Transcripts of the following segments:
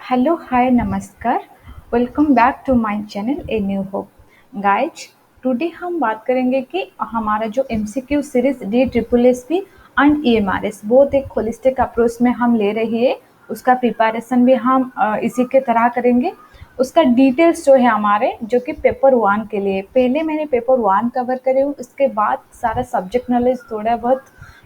Hello hi नमस्कार। Welcome back to my channel a new hope. Guys, today हम बात करेंगे कि हमारा जो MCQ series D triple S P and EMRS बहुत एक होलिस्टिक अप्रोच में हम ले रही है। उसका प्रिपरेशन भी हम इसी के तरह करेंगे। उसका डिटेल्स जो है हमारे जो कि पेपर वन के लिए पहले मैंने पेपर वन कवर करे हूँ, उसके बाद सारा सब्जेक्ट नॉलेज थोड़ा बहुत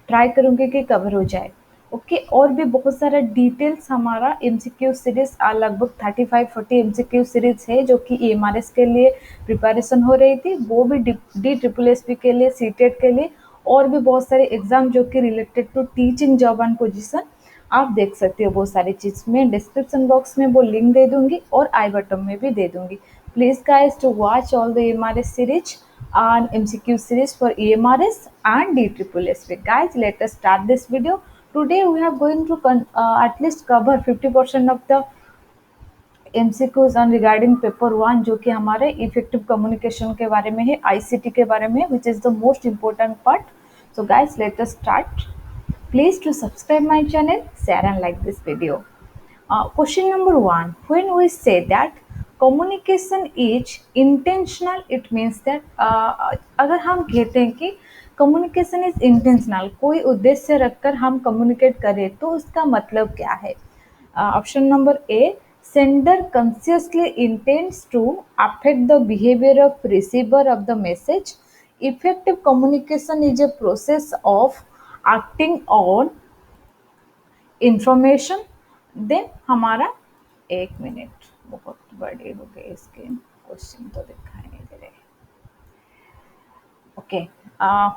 ट्राई करूँगी कि कवर हो जाए। ओके, और भी बहुत सारा डिटेल्स हमारा एमसीक्यू सीरीज लगभग 35-40 एमसीक्यू सीरीज है जो कि ईएमआरएस के लिए प्रिपरेशन हो रही थी, वो भी डी ट्रिपल एस पी के लिए, सीटेट के लिए, और भी बहुत सारे एग्जाम जो कि related to teaching job and position आप देख सकते हो। बहुत सारी चीज़ मैं डिस्क्रिप्शन बॉक्स में वो लिंक दे दूंगी और आई बटन में भी दे दूंगी। Please guys to watch all the EMRS series and MCQ series for EMRS and DSSS. Guys, let us start this video. Today we are going to at least cover 50% of the MCQs on regarding paper one जो कि हमारे effective communication के बारे में है, ICT के बारे में, which is the most important part. So guys, let us start. Please to subscribe my channel, share and like this video. Question number one, when we say that communication is intentional, it means that अगर हम कहते हैं कि communication is intentional, कोई उद्देश्य रखकर हम communicate करें तो उसका मतलब क्या है? Option number A, sender consciously intends to affect the behavior of receiver of the message. Effective communication is a process of acting on information. Then हमारा एक मिनट, बहुत बड़े हो गए इसके क्वेश्चन तो दिखाई नहीं दे रहे. Okay.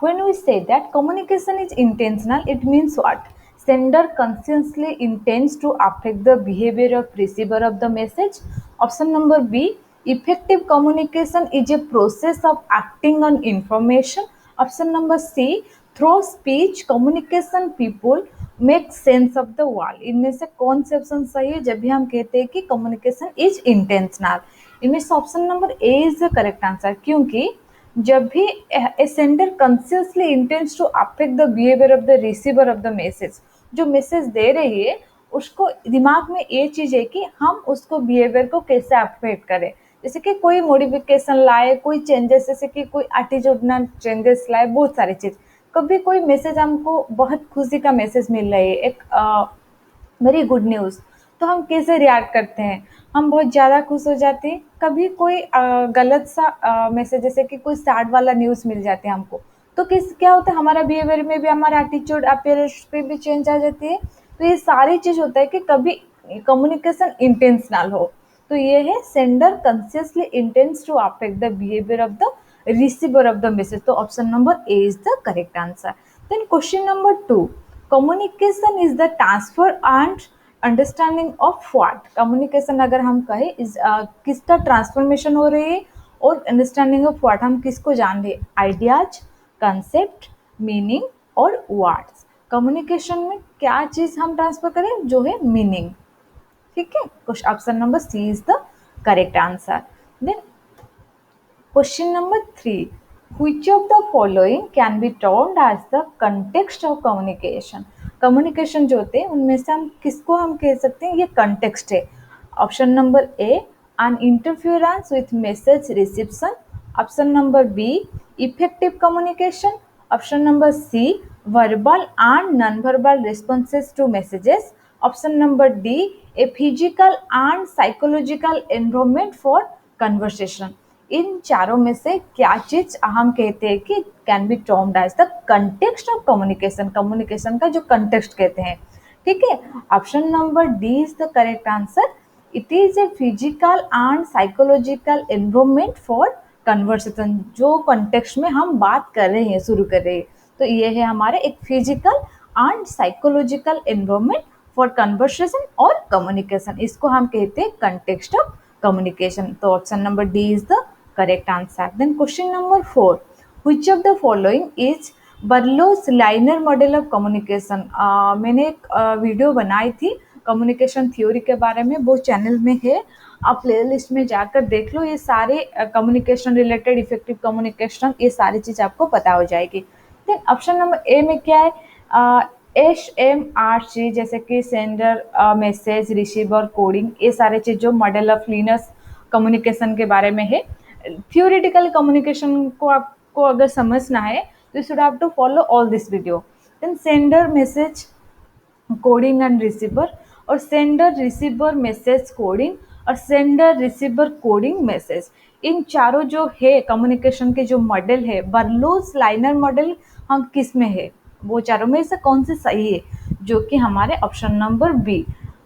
When we say that communication is intentional, it means what? Sender consciously intends to affect the behavior of receiver of the message. Option number B, effective communication is a process of acting on information. Option number C, through speech communication people make sense of the world. इनमें से कौन से option सही है जब भी हम कहते हैं कि कम्युनिकेशन इज इंटेंशनल? इनमें से option number A is the correct answer, क्योंकि जब भी a sender consciously intends to affect the behaviour of the receiver of the message, जो मैसेज दे रही है उसको दिमाग में ये चीज़ है कि हम उसको बिहेवियर को कैसे अफेक्ट करें, जैसे कि कोई मॉडिफिकेशन लाए, कोई चेंजेस, जैसे कि कोई एटीट्यूडनल चेंजेस लाए, बहुत सारी चीज़. कभी कोई मैसेज हमको बहुत खुशी का मैसेज मिल रहा है, एक वेरी गुड न्यूज़, तो हम कैसे रिएक्ट करते हैं? हम बहुत ज़्यादा खुश हो जाते हैं. कभी कोई गलत सा मैसेज, जैसे कि कोई सैड वाला न्यूज़ मिल जाते हैं हमको, तो क्या होता है, हमारा बिहेवियर में भी, हमारा एटीट्यूड अपीयरेंस पे भी चेंज आ जाती है. तो ये सारी चीज़ होता है कि कभी कम्युनिकेशन इंटेंशनल हो, तो ये है sender consciously intends to affect the behaviour of the receiver of the message. तो option number A is the correct answer. Then question number 2, communication is the transfer and understanding of what. Communication अगर हम कहें किसका transformation हो रही है, और understanding of what हम किसको जान रहे हैं? आइडियाज, कंसेप्ट, मीनिंग और वर्ड्स. कम्युनिकेशन में क्या चीज़ हम ट्रांसफर करें? जो है मीनिंग. ठीक है, option number C is the correct answer. Then question number 3, which of the following can be termed as the context of communication. Communication जो होते हैं उनमें से हम किसको हम कह सकते हैं ये कंटेक्स्ट है? Option number A, an interference with message reception. Option number B, effective communication. Option number C, verbal and non-verbal responses to messages. Option number D, a physical and psychological environment for conversation. इन चारों में से क्या चीज हम कहते हैं कि can be termed as the context of communication? Communication का जो कंटेक्स्ट कहते हैं. ठीक है, option number D is the correct answer. It is a physical and psychological environment for conversation. जो कंटेक्स्ट में हम बात कर रहे हैं, शुरू कर रहे हैं, तो ये है हमारे एक physical and psychological environment for conversation और कम्युनिकेशन. इसको हम कहते हैं कंटेक्स्ट ऑफ कम्युनिकेशन. तो option number D is the correct answer. Then question number 4, which of the following is Berlo's linear model of communication. मैंने एक वीडियो बनाई थी कम्युनिकेशन थ्योरी के बारे में, वो चैनल में है, आप प्लेलिस्ट में जाकर देख लो. ये सारे कम्युनिकेशन रिलेटेड, इफेक्टिव कम्युनिकेशन, ये सारी चीज़ आपको पता हो जाएगी. देन ऑप्शन नंबर ए में क्या है? SMRC जैसे कि सेंडर, मैसेज, रिसीवर, कोडिंग, ये सारे चीज जो मॉडल ऑफ लिनस कम्युनिकेशन के बारे में है। थियोरिटिकल कम्युनिकेशन को आपको अगर समझना है तो you should have to follow all this video. Then sender, message, coding and receiver, और सेंडर, रिसीवर, मैसेज, कोडिंग, और सेंडर, रिसीवर, कोडिंग, मैसेज, इन चारों जो है कम्युनिकेशन के जो मॉडल है, बर्लोस लाइनर मॉडल हम किस में है, वो चारों में से कौन से सही है, जो कि हमारे option number B,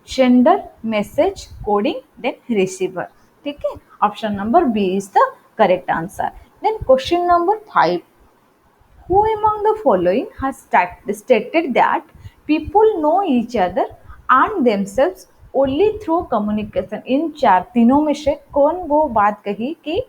sender, message, coding, then receiver. ठीक है, option number B is the correct answer. Then question number 5, who among the following has stated that people know each other and themselves only through communication? इन तीनों में से कौन वो बात कही कि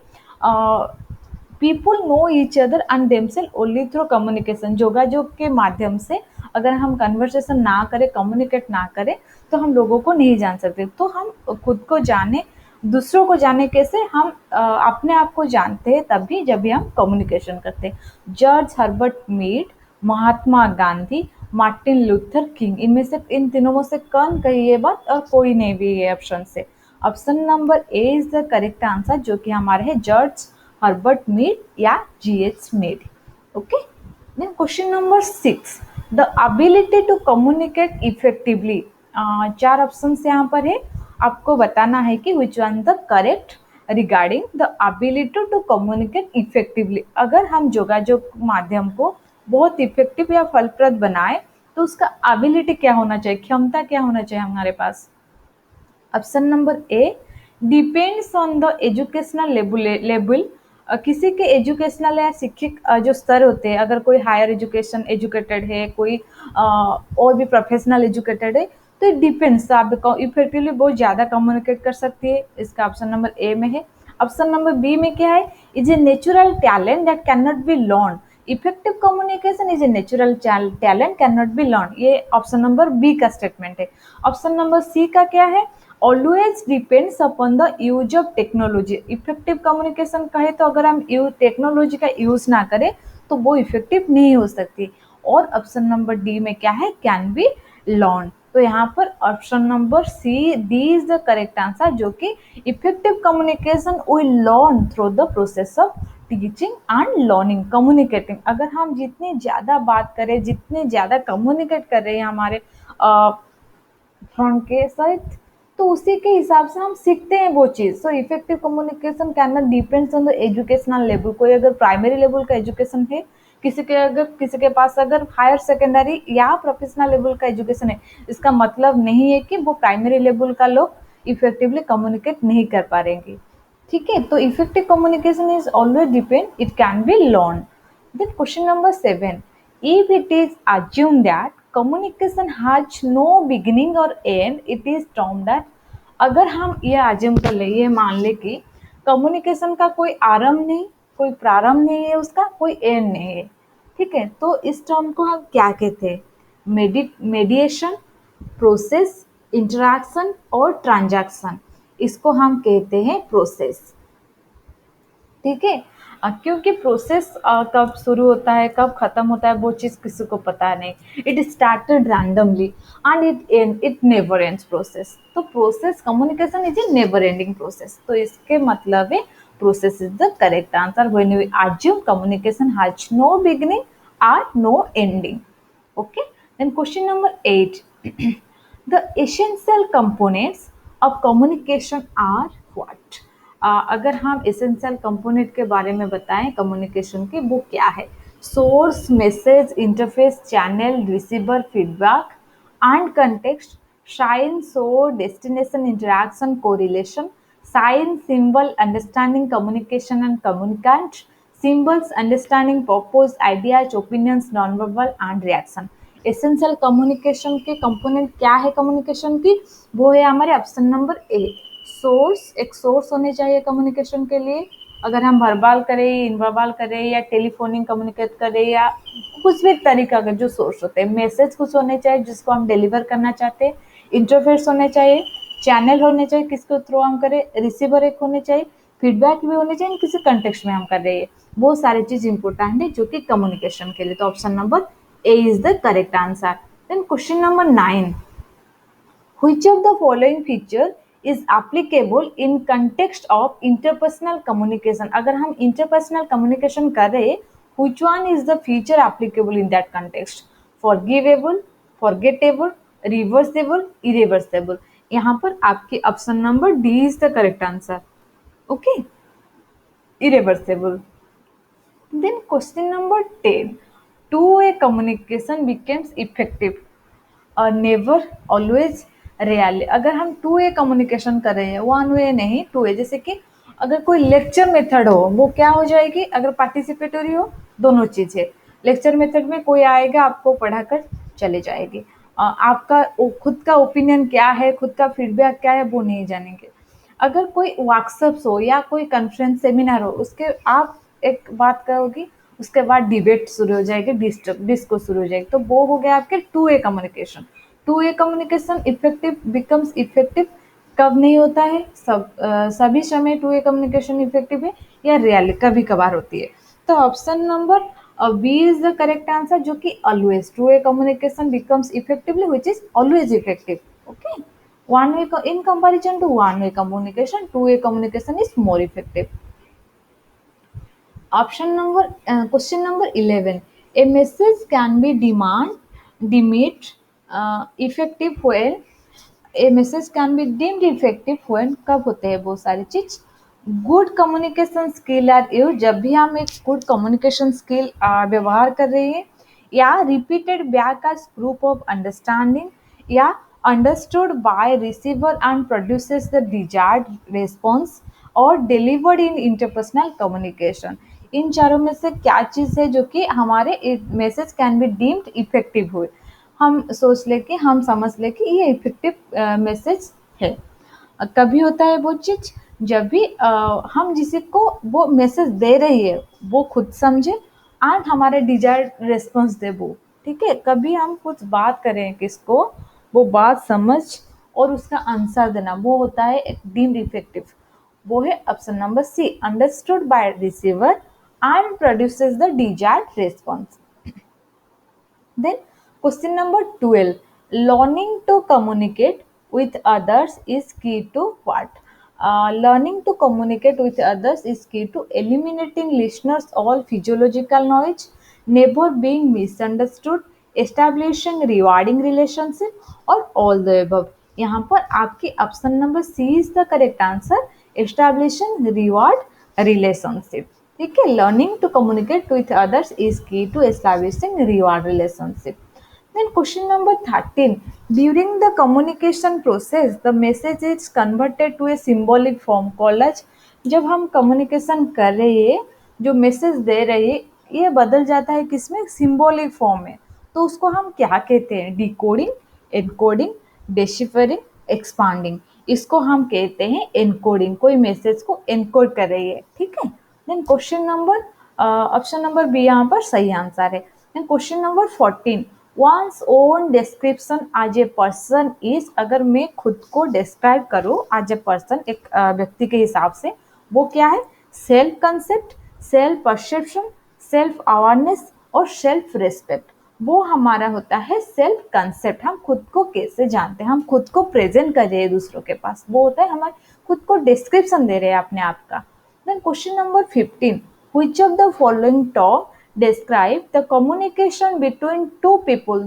people know each other and themselves only through communication, जोगाजोग के माध्यम से अगर हम कन्वर्सेशन ना करें, कम्युनिकेट ना करें, तो हम लोगों को नहीं जान सकते। तो हम खुद को जाने, दूसरों को जाने कैसे, हम अपने आप को जानते हैं तभी जब भी हम कम्युनिकेशन करते हैं। George Herbert Mead, Mahatma Gandhi, Martin Luther king, इनमें से इन तीनों में से कौन कही ये बात और कोई नहीं भी है ऑप्शन से? Option number A is the correct answer, जो कि हमारे है जॉर्ज हर्बर्ट मीड या GH Mead. Okay, then question number 6, the ability to communicate effectively. चार ऑप्शन यहाँ पर है, आपको बताना है कि which one the correct regarding the ability to communicate effectively. अगर हम जोगाजोग माध्यम को बहुत इफेक्टिव या फलप्रद बनाए तो उसका एबिलिटी क्या होना चाहिए, क्षमता क्या होना चाहिए हमारे पास? Option number A, depends on the educational level. किसी के एजुकेशनल या शिक्षित जो स्तर होते हैं, अगर कोई हायर एजुकेशन एजुकेटेड है, कोई और भी प्रोफेशनल एजुकेटेड है, तो इट डिपेंड्स, आप इफेक्टिवली बहुत ज़्यादा कम्युनिकेट कर सकती है। इसका ऑप्शन नंबर ए में है। ऑप्शन नंबर बी में क्या है, is a natural talent that can not be learn. Effective communication is a natural talent can not be learn, ये ऑप्शन नंबर बी का स्टेटमेंट है। ऑप्शन नंबर सी का क्या है, always depends upon the use of technology. Effective communication कहे तो अगर हम टेक्नोलॉजी का यूज ना करें तो वो इफेक्टिव नहीं हो सकती। और ऑप्शन नंबर डी में क्या है, कैन बी लर्न। तो यहाँ पर option number C, D is the correct answer, जो कि effective communication will learn through the process of teaching and learning, communicating. अगर हम जितनी ज़्यादा बात करें, जितने ज़्यादा कम्युनिकेट कर रहे हैं हमारे फ्रंट के साथ, तो उसी के हिसाब से हम सीखते हैं वो चीज़। So effective communication can not depends on the educational level. कोई अगर प्राइमरी लेवल का एजुकेशन है, किसी के पास अगर हायर सेकेंडरी या प्रोफेशनल लेवल का एजुकेशन है, इसका मतलब नहीं है कि वो प्राइमरी लेवल का लोग इफेक्टिवली कम्युनिकेट नहीं कर पाएंगे। ठीक है, तो effective communication is always depend, it can be learn. Then question number 7, if it is assumed that communication has no beginning or end, it is termed that। अगर हम ये assume कर ले, ये मान ले कि कम्युनिकेशन का कोई आरंभ नहीं, कोई प्रारंभ नहीं है, उसका कोई एंड नहीं है, ठीक है, तो इस टर्म को हम क्या कहते हैं? मेडिएशन, प्रोसेस, इंटरैक्शन और ट्रांजैक्शन, इसको हम कहते हैं प्रोसेस। ठीक है, क्योंकि प्रोसेस कब शुरू होता है, कब खत्म होता है, वो चीज़ किसी को पता नहीं। It started randomly and it never ends process. तो process, communication is a never ending process. तो इसके मतलब है process is the correct answer when we assume communication has no beginning or no ending. Okay, then question number 8, the essential components of communication are what? अगर हम essential component के बारे में बताएं कम्युनिकेशन के, वो क्या है? Source, message, interface, channel, receiver, feedback and context, sign, so, destination, interaction, correlation, sign, symbol, understanding communication and communicant, symbols, understanding purpose, ideas, opinions, non verbal and reaction. Essential communication के component क्या है communication की? वो है हमारे option number A, source. एक source होने चाहिए कम्युनिकेशन के लिए, अगर हम वर्बल करें, इनवर्बल करें या टेलीफोनिक कम्युनिकेट करें या कुछ भी तरीका का जो सोर्स होते हैं। मैसेज कुछ होने चाहिए जिसको हम डिलीवर करना चाहते हैं, इंटरफेस होने चाहिए, चैनल होने चाहिए किसके थ्रू हम करें, रिसीवर एक होने चाहिए, फीडबैक भी होने चाहिए किसी कंटेक्स्ट में हम कर रहे हैं। वो सारी चीज़ इंपॉर्टेंट है जो कि कम्युनिकेशन के लिए। तो option number A is the correct answer. Then question number 9, which of the following feature is applicable in context of interpersonal communication? अगर हम interpersonal communication कर रहे हैं, which one is the feature applicable in that context? Forgivable, forgettable, reversible, irreversible. यहाँ पर आपके option number D is the correct answer. Okay, irreversible. Then question number 10. Two-way communication becomes effective. Never, always, really. अगर हम to way communication कर रहे हैं, one way नहीं, two way, जैसे कि अगर कोई लेक्चर मेथड हो वो क्या हो जाएगी, अगर पार्टिसिपेटरी हो, दोनों चीज़ें. लेक्चर मेथड में कोई आएगा आपको पढ़ाकर चले जाएगी, आपका खुद का ओपिनियन क्या है, खुद का फीडबैक क्या है वो नहीं जानेंगे. अगर कोई वर्कशॉप्स हो या कोई कॉन्फ्रेंस सेमिनार हो, उसके आप एक बात करोगी, उसके बाद डिबेट शुरू हो जाएगी, डिस्को शुरू हो जाएगी, तो वो हो गया आपके to way communication. To way communication effective becomes effective कब नहीं होता है, सभी समय टू वे कम्युनिकेशन इफेक्टिव है या रियली कभी कभार होती है. तो option number B is the correct answer, जो कि always two way communication becomes effectively, which is always effective. Okay, one way in comparison to one way communication, two way communication is more effective. Option number question number 11. A message can be deemed effective when a message can be deemed effective when, कब होते हैं वो सारी चीज. Good communication skill are use, जब भी हम एक गुड कम्युनिकेशन स्किल व्यवहार कर रहे हैं, या repeated back as proof of understanding, या understood by receiver and produces the desired response, और delivered in interpersonal communication. इन चारों में से क्या चीज़ है जो कि हमारे message can be deemed effective हुए, हम सोच ले कि हम समझ ले कि ये इफेक्टिव मैसेज है. कभी होता है वो चीज़ जब भी हम जिसी को वो मैसेज दे रही है वो खुद समझे एंड हमारे डिजायर्ड रिस्पॉन्स दे वो. ठीक है, कभी हम कुछ बात करें किसको, वो बात समझ और उसका आंसर देना, वो होता है एक डीम्ड इफेक्टिव. वो है option number C, understood by receiver and produces the desired response. Then question number 12. Learning to communicate with others is key to what? Learning to communicate with others is key to eliminating listeners all physiological knowledge, never being misunderstood, establishing rewarding relationship, और all the above. यहाँ पर आपकी option number C is the correct answer, establishing reward relationship. ठीक है, learning to communicate with others is key to establishing reward relationship. Then question number 13. During the communication process, the message is converted to a symbolic form called as. जब हम communication कर रहे हैं, जो message दे रहे हैं, ये बदल जाता है किसमें, सिंबॉलिक फॉर्म में, तो उसको हम क्या कहते हैं, डिकोडिंग, एनकोडिंग, डेशिफरिंग, एक्सपांडिंग. इसको हम कहते हैं एनकोडिंग, कोई मैसेज को एनकोड कर रही है. ठीक है. Then question number option number B यहाँ पर सही आंसर है. Then question number 14. One's own description as a person is, अगर मैं खुद को डिस्क्राइब करूँ एज ए पर्सन, एक व्यक्ति के हिसाब से, वो क्या है, self concept, self perception, self awareness और सेल्फ रिस्पेक्ट. वो हमारा होता है सेल्फ कंसेप्ट, हम खुद को कैसे जानते हैं, हम खुद को प्रेजेंट कर रहे हैं दूसरों के पास, वो होता है हमारे खुद को डिस्क्रिप्शन दे रहे हैं अपने आप का. Then question number 15. Which of the following term describe the communication between two people,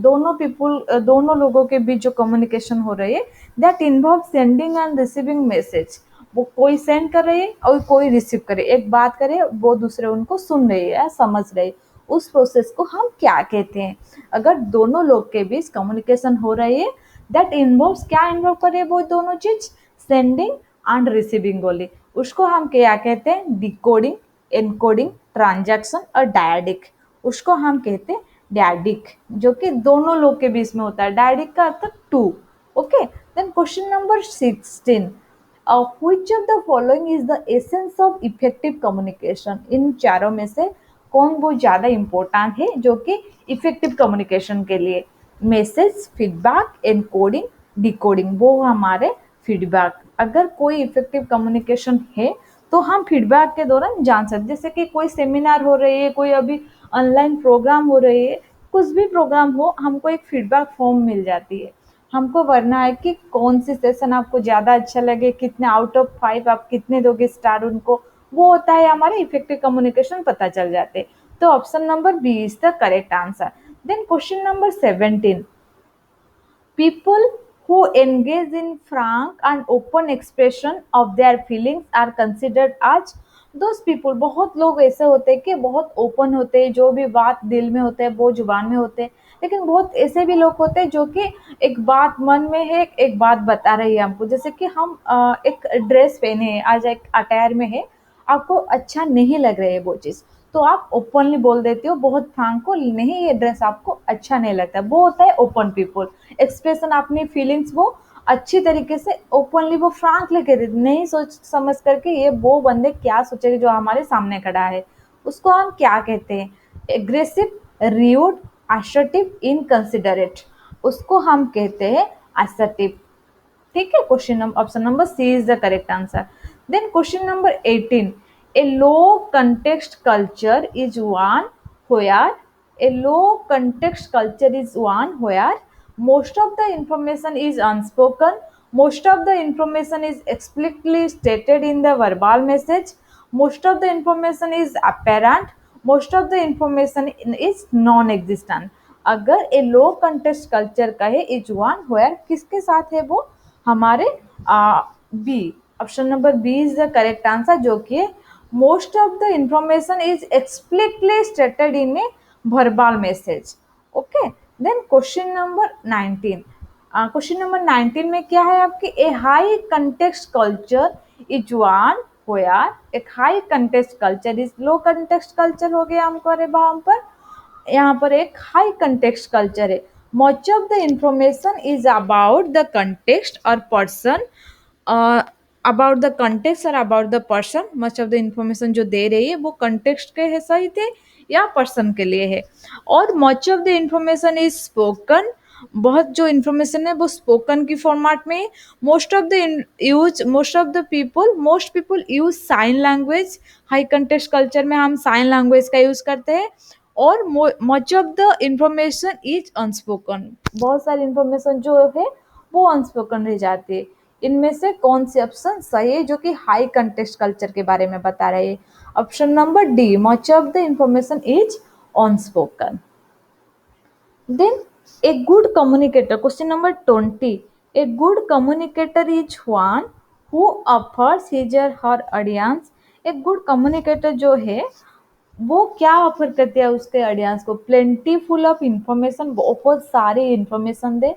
दोनों लोगों के बीच जो कम्युनिकेशन हो रही है, that involves sending and receiving message. वो कोई सेंड कर रही है और कोई रिसीव करे, एक बात करे, वो दूसरे उनको सुन रही है या समझ रही है, उस प्रोसेस को हम क्या कहते हैं. अगर दोनों लोग के बीच कम्युनिकेशन हो रही है, दैट इन्वॉल्व्स, क्या इन्वॉल्व करे वो दोनों चीज, सेंडिंग एंड रिसीविंग ओनली, उसको हम क्या कहते हैं, डिकोडिंग, एनकोडिंग, ट्रांजैक्शन और डायडिक, उसको हम कहते हैं डैडिक, जो कि दोनों लोग के बीच में होता है. डैडिक का अर्थ two. Okay. Then question number 16. Which of the following is the essence of effective communication, इन चारों में से कौन वो ज़्यादा इम्पोर्टेंट है जो कि इफेक्टिव कम्युनिकेशन के लिए, मैसेज, फीडबैक, एनकोडिंग, डिकोडिंग. वो हमारे फीडबैक, अगर कोई इफेक्टिव कम्युनिकेशन है तो हम फीडबैक के दौरान जान सकते, जैसे कि कोई सेमिनार हो रही है, कोई अभी ऑनलाइन प्रोग्राम हो रही है, कुछ भी प्रोग्राम हो, हमको एक फीडबैक फॉर्म मिल जाती है। हमको भरना है कि कौन सी सेशन आपको ज़्यादा अच्छा लगे, कितने आउट ऑफ 5 आप कितने दोगे स्टार उनको, वो होता है हमारे इफेक्टिव कम्युनिकेशन, पता चल जाते। तो option number B is the correct answer. Then question number 17, people who engage in frank and open expression of their feelings are considered as those people। बहुत लोग ऐसे होते हैं कि बहुत ओपन होते हैं, जो भी बात दिल में होते हैं वो जुबान में होते हैं। लेकिन बहुत ऐसे भी लोग होते हैं जो कि एक बात मन में है, एक बात बता रही है हमको, जैसे कि हम एक ड्रेस पहने हैं, आज एक अटायर में है, आपको अच्छा नहीं लग रहा है वो चीज़, तो आप ओपनली बोल देते हो बहुत फ्रैंक को, नहीं ये ड्रेस आपको अच्छा नहीं लगता। वो होता है ओपन पीपल। एक्सप्रेशन अपनी फीलिंग्स वो अच्छी तरीके से ओपनली वो फ्रैंक लेके देते, नहीं सोच समझ करके ये वो बंदे क्या सोचेंगे जो हमारे सामने खड़ा है। उसको हम क्या कहते हैं? एग्रेसिव, र्यूड, असर्टिव, इनकंसिडरेट, उसको हम कहते हैं असर्टिव। ठीक है, question number option number C is the correct answer. Then question number 18, a low context culture is one where a low context culture is one where most of the information is unspoken, most of the information is explicitly stated in the verbal message, most of the information is apparent, most of the information is non existent। अगर ए लो context culture का है is one where, किसके साथ है वो? हमारे B, option number B is the correct answer, जो कि most of the information is explicitly stated in a verbal message. Okay, then question number 19, question number 19 में क्या है आपके? A high context culture is one where, एक high context culture is low context culture हो गया हमको। अरे वहां पर यहाँ पर एक हाई कंटेक्स्ट कल्चर है, much of the information is about the context और पर्सन, अबाउट द कंटेक्स्ट और about the person. Much of the information जो दे रही है वो कंटेक्स्ट के है सही थे या पर्सन के लिए है। और much of the information is spoken, बहुत जो इन्फॉर्मेशन है वो स्पोकन की फॉर्मेट में है। Most of the people, most people use sign language, high context culture में हम साइन लैंग्वेज का यूज करते हैं। और much of the information is unspoken, बहुत सारी इंफॉर्मेशन जो है वो अनस्पोकन रह जाती है। इनमें से कौन सी ऑप्शन सही है जो कि हाई कंटेक्स्ट कल्चर के बारे में बता रहे हैं? Option number D, much of the information is unspoken. Then a good communicator, question number 20. A good communicator is one who offers his or her audience। एक गुड कम्युनिकेटर जो है वो क्या ऑफर करते हैं उसके ऑडियंस को? प्लेंटीफुल ऑफ इंफॉर्मेशन, बहुत सारी information they.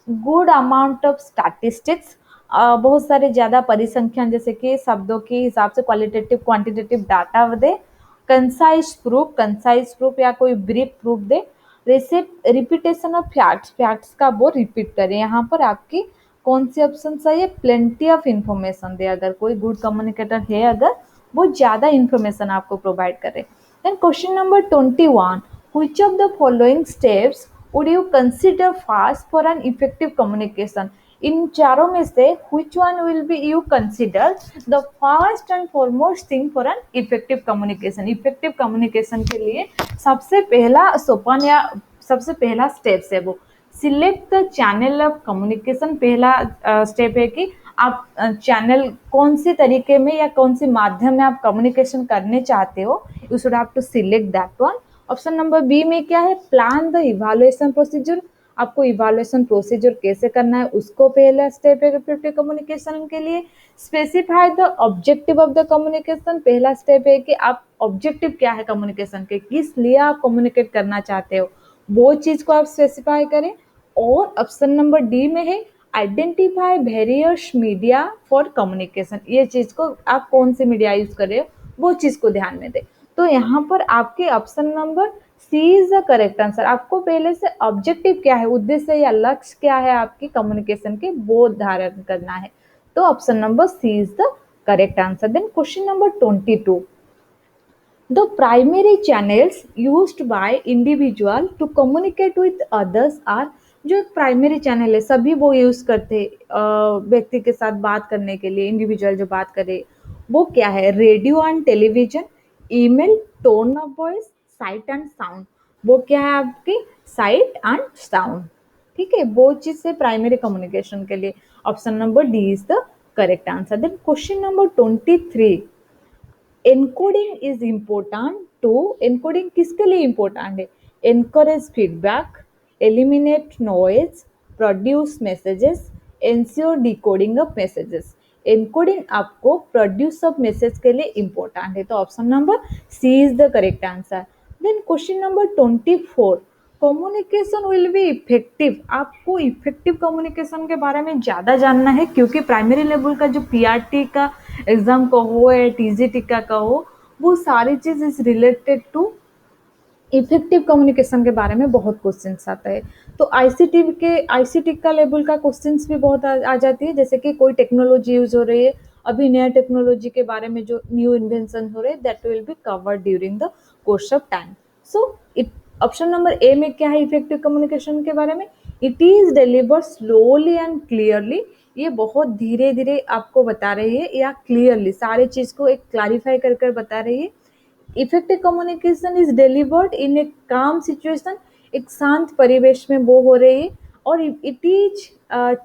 Good amount of statistics, बहुत सारे ज़्यादा परिसंख्यान जैसे कि शब्दों के हिसाब से क्वालिटेटिव क्वांटिटेटिव डाटा दे। कंसाइज प्रूफ या कोई brief proof they. Repetition of facts, facts का वो रिपीट करें। यहाँ पर आपकी कौन सी ऑप्शन सही है? प्लेंटी ऑफ इंफॉर्मेशन दे। अगर कोई गुड कम्युनिकेटर है, अगर वो ज़्यादा इंफॉर्मेशन आपको प्रोवाइड करे। Then question number 21, which of the following steps would you consider fast for an effective communication? इन चारों में से which one will be you consider the first and foremost thing for an effective communication? Effective communication के लिए सबसे पहला सोपान या सबसे पहला स्टेप्स है वो select the channel of communication. पहला स्टेप है कि आप चैनल कौन सी तरीके में या कौन सी माध्यम में आप कम्युनिकेशन करने चाहते हो, you should have to select that one. Option number B में क्या है? प्लान द इवैल्यूएशन प्रोसीजर, आपको इवैल्यूएशन प्रोसीजर कैसे करना है उसको पहला स्टेप है इफेक्टिव कम्युनिकेशन के लिए। Specify the objective of the communication, पहला स्टेप है कि आप ऑब्जेक्टिव क्या है कम्युनिकेशन के, किस लिए आप कम्युनिकेट करना चाहते हो वो चीज़ को आप स्पेसिफाई करें। और ऑप्शन नंबर डी में है identify various media for communication, ये चीज़ को आप कौन सी मीडिया यूज कर रहे हो वो चीज़ को ध्यान में दें। तो यहाँ पर आपके option number C is the correct answer. आपको पहले से ऑब्जेक्टिव क्या है, उद्देश्य या लक्ष्य क्या है आपकी कम्युनिकेशन के, वो धारण करना है। तो option number C is the correct answer. Then question number 22, the primary channels used by individual to communicate with others are, जो एक प्राइमरी चैनल है सभी वो यूज करते व्यक्ति के साथ बात करने के लिए, इंडिविजुअल जो बात करे वो क्या है? Radio and television, email, tone of voice, site and sound. वो क्या है आपकी साइट एंड साउंड। ठीक है, वो चीज से प्राइमरी कम्युनिकेशन के लिए option number D is the correct answer. Then question number 23, encoding is important to, encoding किसके लिए इम्पोर्टेंट है? Encourage feedback, eliminate noise, produce messages, ensure decoding of messages. Encoding आपको प्रोड्यूस ऑफ मैसेज के लिए important है, तो option number C is the correct answer. Then question number 24, communication will be effective. आपको effective communication के बारे में ज़्यादा जानना है, क्योंकि प्राइमरी लेवल का जो पीआरटी का एग्जाम का हो या टीजीटी का हो, वो सारी चीज is related to effective communication के बारे में बहुत क्वेश्चंस आता है। तो आईसीटी का लेवल का क्वेश्चंस भी बहुत आ जाती है, जैसे कि कोई टेक्नोलॉजी यूज हो रही है, अभी नया टेक्नोलॉजी के बारे में जो न्यू इन्वेंशन हो रहे हैं, that will be covered during the course of time. So it option number ए में क्या है इफेक्टिव कम्युनिकेशन के बारे में? It is deliver slowly and clearly. ये बहुत धीरे धीरे आपको बता रही है या क्लियरली सारी चीज को एक क्लैरिफाई कर कर बता रही है। Effective communication is delivered in a calm situation, एक शांत परिवेश में वो हो रही है। और it is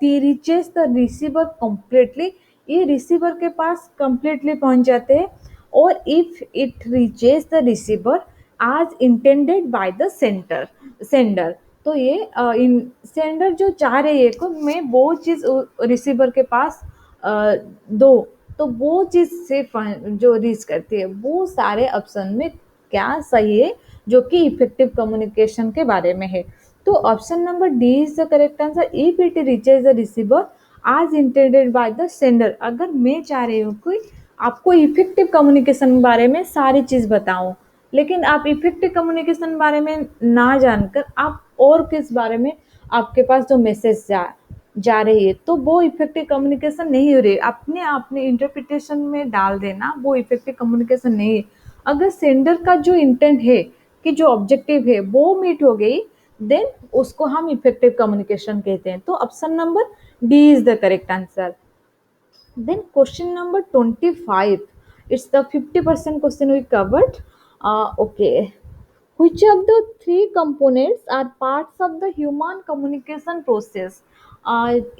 reaches the receiver completely, ये रिसीवर के पास कंप्लीटली पहुंच जाते हैं। और if it reaches the receiver आज इंटेंडेड बाय द सेंडर, तो ये इन सेंडर जो चाह रही है को मैं वो चीज़ रिसीवर के पास दो, तो वो चीज़ से जो रीच करती है, वो सारे ऑप्शन में क्या सही है जो कि इफेक्टिव कम्युनिकेशन के बारे में है। तो option number D is the correct answer. If it reaches the receiver आज इंटेंडेड बाय द सेंडर, अगर मैं चाह रही हूँ कि आपको इफेक्टिव कम्युनिकेशन के बारे में सारी चीज़ बताऊँ, लेकिन आप इफेक्टिव कम्युनिकेशन बारे में ना जानकर आप और किस बारे में आपके पास जो मैसेज जा रही है, तो वो इफेक्टिव कम्युनिकेशन नहीं हो रही है। अपने आपने इंटरप्रिटेशन में डाल देना, वो इफेक्टिव कम्युनिकेशन नहीं है। अगर सेंडर का जो इंटेंट है कि जो ऑब्जेक्टिव है वो मीट हो गई, देन उसको हम इफेक्टिव कम्युनिकेशन कहते हैं। तो option number D is the correct answer. Then question number 25. It's the 50% question we covered. Okay. Which of the three components are parts of the human communication process?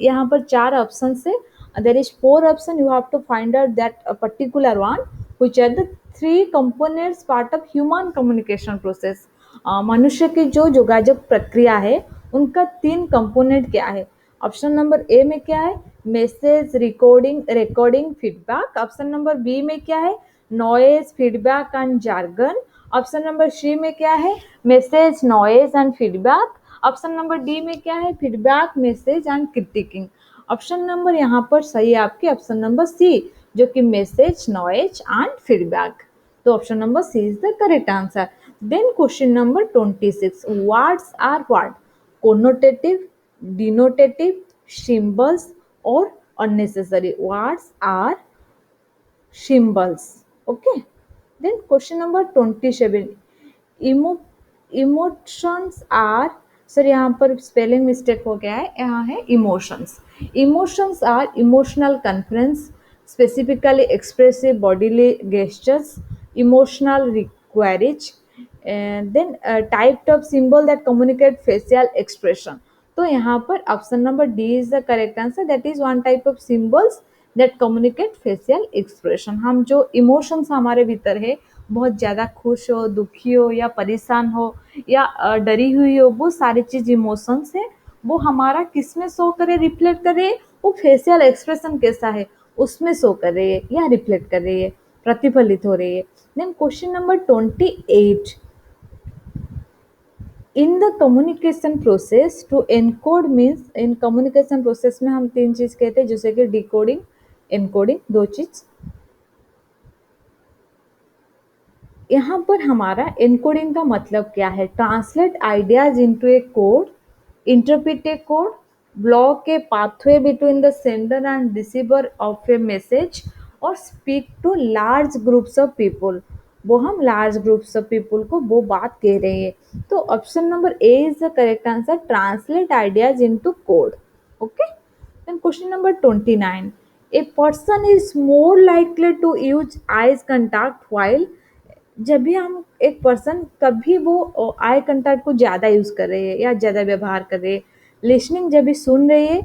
यहाँ पर चार option है. There is four option. You have to find out that a particular one. Which are the three components part of human communication process? मनुष्य की जो योगाযোগ प्रक्रिया है उनका तीन कंपोनेंट क्या है? ऑप्शन नंबर ए में क्या है? Message recording feedback. Option number B में क्या है? Noise feedback and jargon. Option number C में क्या है? Message noise and feedback. Option number D में क्या है? Feedback message and critiquing. Option number यहाँ पर सही है आपकी ऑप्शन नंबर सी, जो कि मैसेज नॉइज एंड फीडबैक। तो option number C is the correct answer. Then question number 26, words are what? connotative, denotative, symbols or unnecessary? Words are symbols. Okay. Then question number 27. Emo emotions are, sir यहाँ पर spelling mistake हो गया है, यहाँ है emotions. Emotions are emotional conferences, specifically expressive bodily gestures, emotional requires, then type of symbol that communicate facial expression. तो यहाँ पर option number D is the correct answer. That is one type of symbols that communicate facial expression. हम जो emotions हमारे भीतर है, बहुत ज़्यादा खुश हो, दुखी हो या परेशान हो या डरी हुई हो, वो सारी चीज़ इमोशंस है। वो हमारा किस में शो करे, रिफ्लेक्ट कर रही है? वो फेशियल एक्सप्रेशन कैसा है उसमें शो कर रही है या रिफ्लेक्ट कर रही है, प्रतिफलित हो रही है। Then question number 28, in the communication process to encode means, in communication process में हम तीन चीज़ कहते हैं, जैसे कि डिकोडिंग एनकोडिंग, दो चीज़। यहाँ पर हमारा एनकोडिंग का मतलब क्या है? Translate ideas into a code, interpret a code, block a pathway between the sender and receiver of a message, और speak to large groups of people. वो हम लार्ज ग्रुप्स ऑफ पीपल को वो बात कह रहे हैं। तो option number A is the correct answer, translate ideas into code. Okay. Then question number 29. A person is more likely to use eyes contact while जब भी हम एक पर्सन कभी वो आई कांटेक्ट को ज़्यादा यूज़ कर रहे हैं या ज़्यादा व्यवहार कर रहे हैं, लिसनिंग जब भी सुन रही है,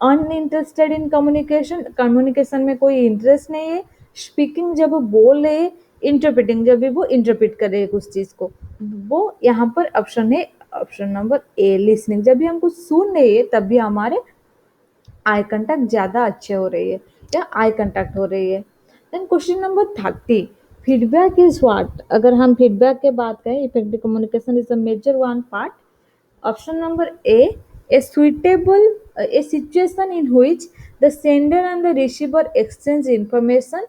अनइंटरेस्टेड इन कम्युनिकेशन, कम्युनिकेशन में कोई इंटरेस्ट नहीं है, स्पीकिंग जब वो बोल रहे हैं, इंटरप्रेटिंग जब भी वो इंटरप्रेट कर रहे हैं कुछ चीज़ को, वो यहाँ पर ऑप्शन है, ऑप्शन नंबर ए लिसनिंग। जब भी हम कुछ सुन रहे हैं तब भी हमारे आई कांटेक्ट ज़्यादा अच्छे हो रही है या आई कांटेक्ट हो रही है। Then question number 30, feedback is what. अगर हम फीडबैक के बात करें, effective communication is a major one part. Option number A suitable a situation in which the sender and the receiver exchange information.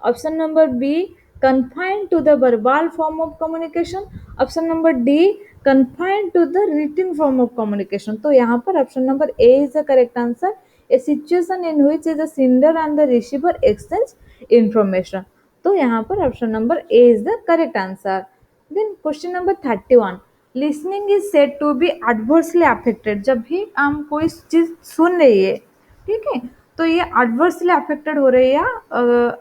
Option number B, confined to the verbal form of communication. Option number D, confined to the written form of communication. तो यहाँ पर option number A is the correct answer. A situation in which the sender and the receiver exchange information. तो यहाँ पर option number A is the correct answer. Then question number 31, listening is said to be adversely affected. जब भी हम कोई चीज़ सुन रही है, ठीक है, तो ये एडवर्सली अफेक्टेड हो रही है या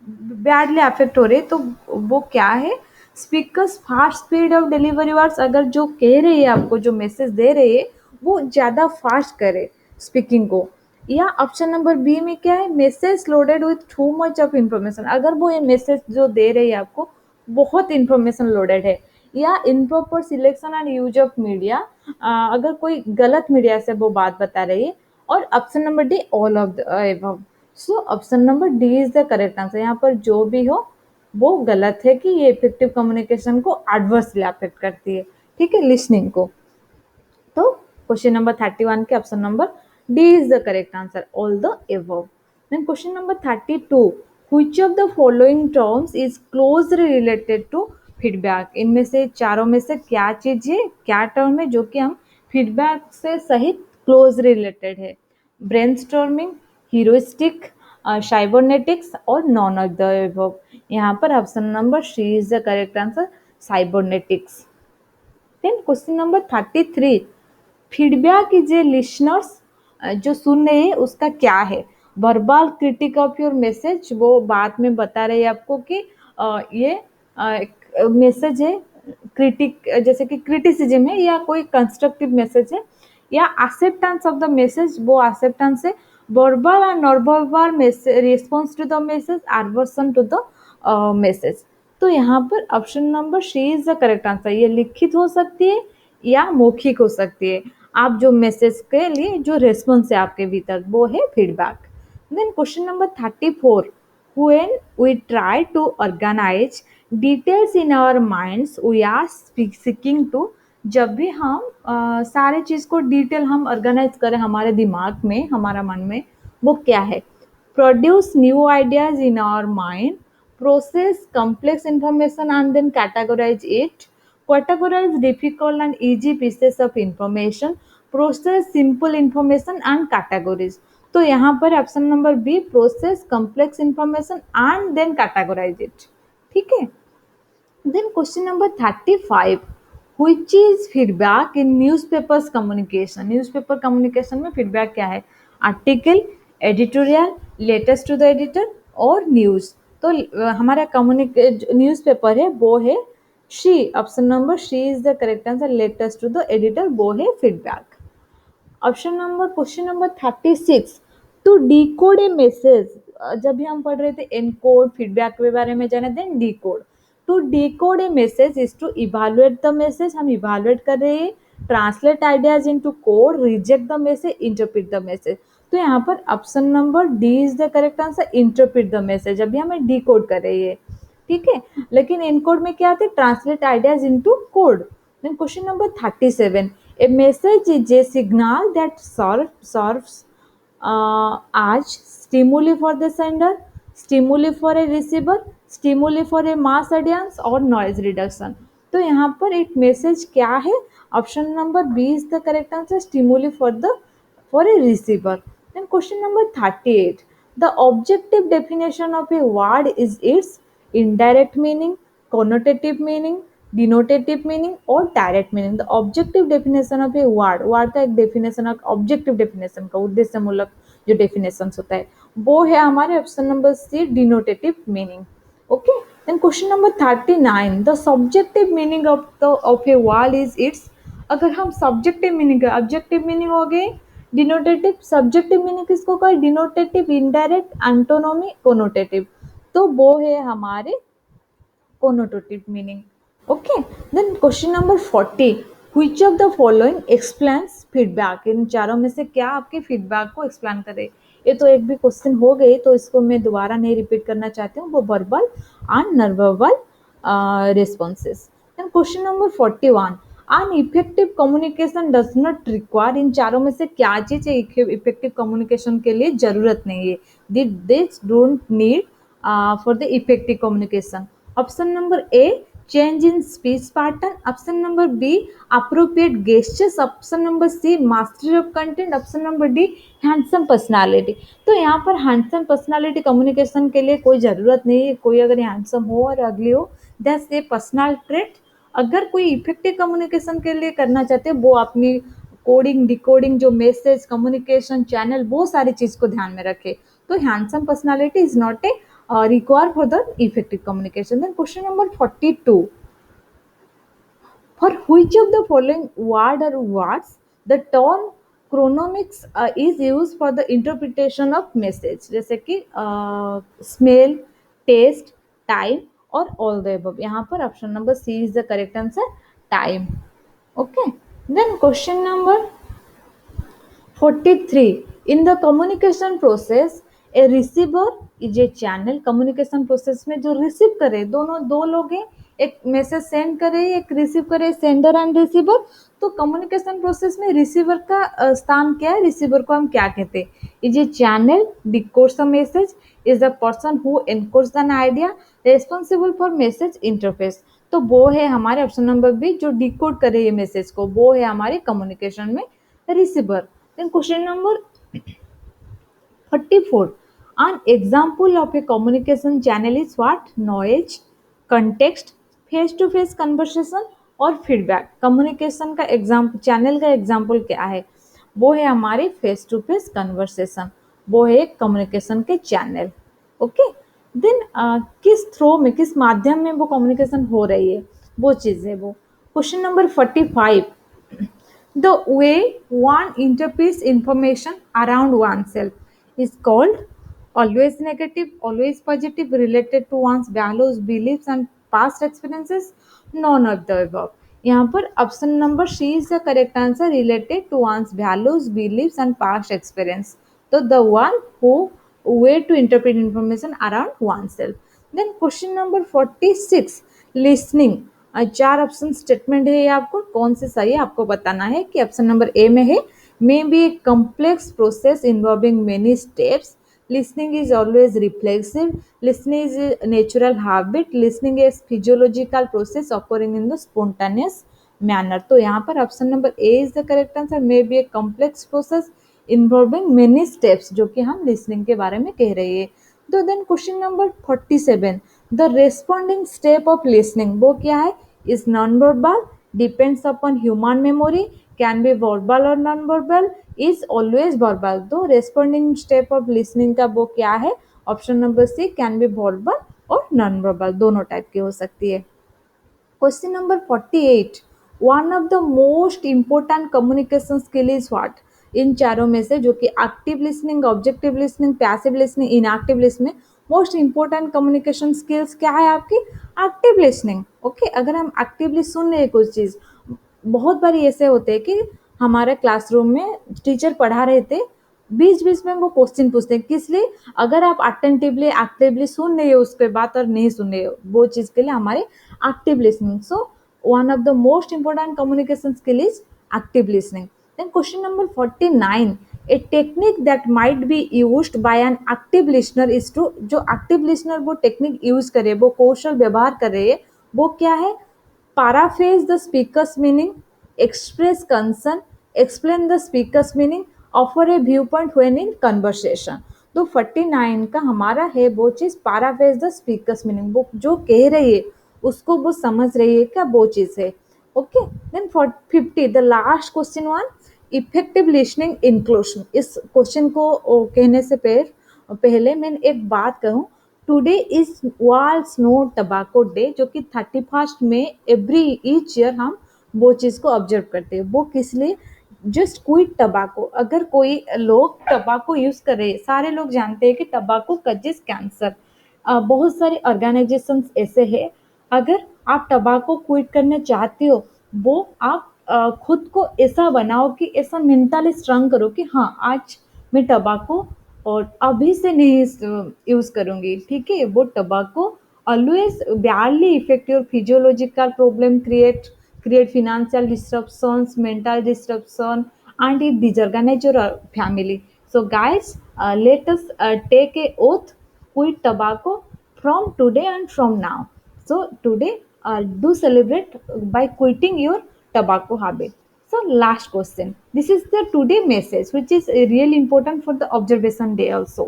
बैडली अफेक्ट हो रही है, तो वो क्या है? Speakers fast speed of delivery words. अगर जो कह रही है आपको, जो मैसेज दे रही है, वो ज़्यादा फास्ट करे स्पीकिंग को। या ऑप्शन नंबर बी में क्या है? Message loaded with too much of information. अगर वो ये मैसेज जो दे रही है आपको बहुत इंफॉर्मेशन लोडेड है। या improper selection and use of media, अगर कोई गलत मीडिया से वो बात बता रही है। और option number D, all of the above. So option number D is the correct answer. यहाँ पर जो भी हो वो गलत है कि ये इफेक्टिव कम्युनिकेशन को एडवर्सली अफेक्ट करती है, ठीक है, लिसनिंग को। तो क्वेश्चन नंबर 31 के option number D is the correct answer, all the above. Then question number 32, which of the following terms is closely related to feedback. इनमें से चारों में से क्या चीज है, क्या टर्म है जो कि हम फीडबैक से सहित क्लोज रिलेटेड है? ब्रेनस्टॉर्मिंग, हीरोइस्टिक, साइबरनेटिक्स और नॉन ऑफ द एबव। यहाँ पर option number C is the correct answer, cybernetics. Then question number 33, feedback is a listener's, जो सुन रहे हैं उसका क्या है? Verbal critique of your message, वो बात में बता रहे हैं आपको कि ये मैसेज है, क्रिटिक जैसे कि क्रिटिसिज्म है या कोई कंस्ट्रक्टिव मैसेज है। या एक्सेप्टेंस ऑफ द मैसेज, वो एक्सेप्टेंस है। Verbal and non verbal response to the message, adversion to the message. तो यहाँ पर option number C is the correct answer. ये लिखित हो सकती है या मौखिक हो सकती है। आप जो मैसेज के लिए जो रेस्पॉन्स है आपके भीतर, वो है feedback. Then question number 34, when we try to organize details in our minds we are seeking to। जब भी हम सारे चीज़ को डिटेल हम ऑर्गेनाइज करें हमारे दिमाग में, हमारा मन में, वो क्या है? Produce new ideas in our mind, process complex information and then categorize it, categorize difficult and easy pieces of information, process simple information and categories। तो यहाँ पर option number B, process complex information and then categorise it, ठीक है। Then question number 35, which is feedback in newspapers communication। Newspaper communication में feedback क्या है? Article, editorial, letters to the editor और news. तो हमारा न्यूज़पेपर है वो है C, option number C is the correct answer, letters to the editor वो है feedback. Option number question number 36, to decode a message. जब भी हम पढ़ रहे थे एनकोड, फीडबैक के बारे में जाने, then decode. To decode a message is to evaluate the message, हम इवेलुएट कर रहे हैं। Translate ideas into code, reject the message, interpret the message. तो यहाँ पर option number D is the correct answer, interpret the message. अभी हमें decode कर रही है, ठीक है, लेकिन एनकोड में क्या आते हैं? Translate ideas into code. Then question number 37, a message is a signal that serves as stimuli for the sender, stimuli for a receiver, stimuli for a mass audience और noise reduction। तो यहाँ पर एक message क्या है? Option number B is the correct answer, stimuli for a receiver। Then question number 38, the objective definition of a word is its indirect meaning, connotative meaning, denotative meaning और direct meaning. The objective definition of a word, word का एक definition, objective definition का उद्देश्यमूलक जो definition होता है वो है हमारे option number C, denotative meaning. Okay, Then question number 39, the subjective meaning of a wall is its. अगर हम subjective meaning का objective meaning हो गए डिनोटेटिव, सब्जेक्टिव मीनिंग किसको कहा, डिनोटेटिव, इनडायरेक्ट, एंटोनोमी, कोनोटेटिव, तो वो है हमारे connotative meaning. Okay, then question number 40, which of the following explains feedback, इन चारों में से क्या आपके फीडबैक को एक्सप्लेन करे. ये तो एक भी क्वेश्चन हो गई तो इसको मैं दोबारा नहीं रिपीट करना चाहती हूँ, वो verbal and non verbal responses. Then question number 41, an effective communication does not require, इन चारों में से क्या चीज है इफेक्टिव कम्युनिकेशन के लिए जरूरत नहीं है, this don't need for the effective communication. Option number A, change in speech pattern. Option number B, appropriate gestures. Option number C, mastery of content. Option number D, handsome personality. तो यहाँ पर handsome personality communication के लिए कोई ज़रूरत नहीं है. कोई अगर handsome हो और ugly हो, that's a personal trait. अगर कोई इफेक्टिव कम्युनिकेशन के लिए करना चाहते हैं, वो अपनी कोडिंग डिकोडिंग जो मैसेज कम्युनिकेशन चैनल वो सारी चीज को ध्यान में रखे. तो handsome personality is not a required for the effective communication. Then question number 42, for which of the following word or words the term chronomics is used for the interpretation of message, जैसे कि smell, taste, time और all the above. यहाँ पर option number C is the correct answer, time. Okay, then question number 43, in the communication process a receiver is a channel. Communication process में जो receive करे, दोनों दो लोग हैं, एक मैसेज सेंड करे एक रिसीव करे, सेंडर एंड रिसीवर. तो कम्युनिकेशन प्रोसेस में रिसीवर का स्थान क्या है, रिसीवर को हम क्या कहते हैं, is a channel डिकोड्स the message, is the person who encodes an idea, responsible for message interface. तो वो है हमारे ऑप्शन नंबर बी, जो डिकोड करे ये मैसेज को, वो है हमारे कम्युनिकेशन में receiver. Then question number 34, an example of a communication channel is what, noise, context, face to face conversation और feedback. कम्युनिकेशन का एग्जाम्पल, चैनल का एग्जाम्पल क्या है, वो है हमारे फेस टू फेस कन्वर्सेशन, वो है कम्युनिकेशन के चैनल. ओके, देन किस थ्रो में, किस माध्यम में वो कम्युनिकेशन हो रही है, वो चीज़ है वो. Question number 45, the way one interprets information around oneself is called always negative, always positive, related to one's values, beliefs and past experiences, none of the above. यहाँ पर option number C is the correct answer, related to one's values, beliefs and past experience. तो the one who way to interpret information around oneself. Then question number 46, listening. चार option statement है, ये आपको कौन से सही है आपको बताना है. कि ऑप्शन नंबर ए में है, may be A complex process involving many steps, listening is always reflexive, listening is natural habit, listening is physiological process occurring in the spontaneous manner. तो यहाँ पर option number A is the correct answer, may be A complex process involving many steps, जो कि हम listening के बारे में कह रहे हैं. तो then question number 47, the responding step of listening वो क्या है, is non-verbal, depends upon human memory, can be verbal or non-verbal, is always verbal. तो responding step of listening का वो क्या है, option number C, can be verbal और non verbal, दोनों टाइप की हो सकती है. Question number 48, one of the most important communication skill is what, इन चारों में से जो कि active listening, objective listening, passive listening, inactive listening, most important communication skills क्या है आपकी, एक्टिव लिसनिंग. ओके, अगर हम एक्टिवली सुन रहे हैं कुछ चीज़, बहुत बार ऐसे होते हैं कि हमारे क्लासरूम में टीचर पढ़ा रहे थे, बीच बीच में वो क्वेश्चन पूछते हैं, किस लिए, अगर आप अटेंटिवली एक्टिवली सुन रहे हो उसके बाद और नहीं सुन रहे हो, वो चीज़ के लिए हमारे active listening. So one of the most important communication skill is active listening. Then question number 49, a technique that might be used by an active listener is to, जो active listener वो टेक्निक यूज करे, वो कौशल व्यवहार कर रहे हैं, वो क्या है, paraphrase the speaker's meaning, express concern, explain the speaker's meaning, offer a viewpoint when in conversation. तो 49 का हमारा है वो चीज़ paraphrase the speaker's meaning, वो जो कह रही है उसको वो समझ रही है क्या, वो चीज़ है. Okay, then for 50, the last question one, effective listening inclusion. इस क्वेश्चन को कहने से पहले मैं एक बात कहूँ, today is World No Tobacco Day, जो कि 31 में एवरी ईच ईयर हम वो चीज़ को ऑब्जर्व करते हैं। वो किस लिए? Just quit टबाको। अगर कोई लोग टबाको यूज़ कर रहे हैं, सारे लोग जानते हैं कि टबाको कजेस कैंसर। बहुत सारे ऑर्गेनाइजेशंस ऐसे हैं। अगर आप टबाको क्विट करना चाहते हो, वो आप खुद को ऐसा बनाओ कि ऐसा मेंटली स्ट्रांग करो कि हाँ, आज मैं टबाको और अभी से नहीं यूज़ करूँगी, ठीक है? वो टबाको always badly effect your physiological problem, create financial disruptions, mental disruption, and it disorganize your family. So, guys, let us take a oath, quit tobacco from today and from now. So, today, do celebrate by quitting your tobacco habit. So, last question. This is the today message, which is really important for the observation day also.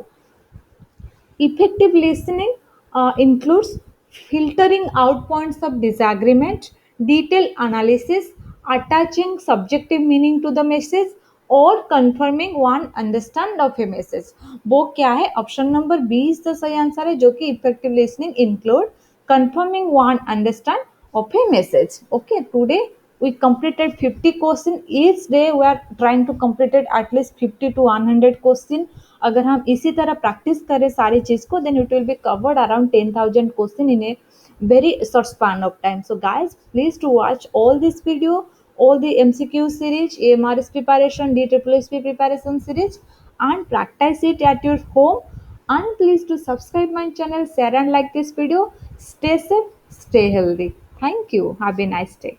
Effective listening includes filtering out points of disagreement, detailed analysis, attaching subjective meaning to the message, और confirming one understand of a message. वो क्या है? Option number B is the सही answer है, जो कि effective listening include confirming one understand of a message. Okay, today we completed 50 question. Each day we are trying to complete it at least 50 to 100 question. अगर हम इसी तरह practice करें सारी चीज़ को, then it will be covered around 10,000 question in a very short span of time. So guys, please to watch all this video, all the MCQ series, AMRS preparation, DSSS preparation series, and practice it at your home. And please to subscribe my channel, share and like this video. Stay safe, stay healthy. Thank you. Have a nice day.